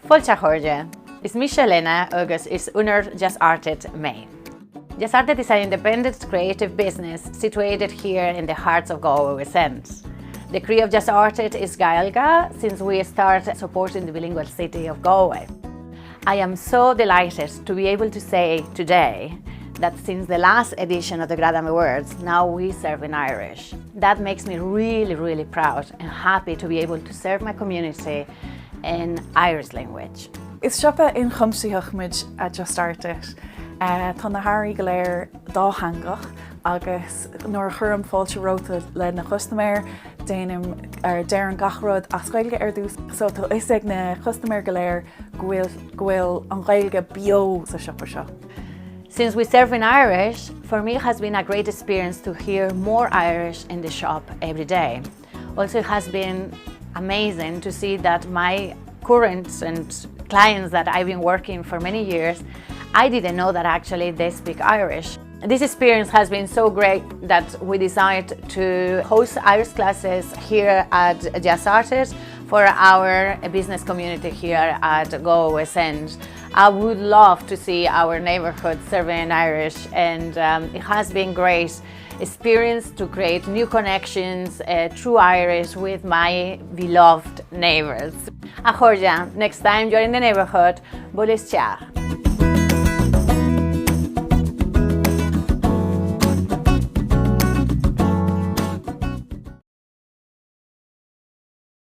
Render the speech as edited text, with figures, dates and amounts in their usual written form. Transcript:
Fáilte chuirde, is mí Lena agus is únar Ógartaigh mé. Ógartaigh is an independent creative business situated here in the heart of Galway West End. The crew of Ógartaigh is Gaelga since we started supporting the bilingual city of Galway. I am so delighted to be able to say today that since the last edition of the Gradam Awards, now we serve in Irish. That makes me really proud and happy to be able to serve my community in Irish language. Is siopa in chumsaíoch muid a Ógartaigh. Tá na hairí go léir dá hangach agus nuair chuirm fáilte róta le na customéir déanam ar dearan gachród a scoilge ar dús. So tá is ag na customéir go léir ghuiil an ghailge bio sa siopa seo. Since we serve in Irish, for me it has been a great experience to hear more Irish in the shop every day. Also it has been amazing to see that my current and clients that I've been working for many years, I didn't know that actually they speak Irish. This experience has been so great that we decided to host Irish classes here at Ógartaigh for our business community here at Galway West End. I would love to see our neighborhood serving Irish, and it has been great experience to create new connections through Irish with my beloved neighbors. A chuirde, next time you're in the neighborhood, bulis teach.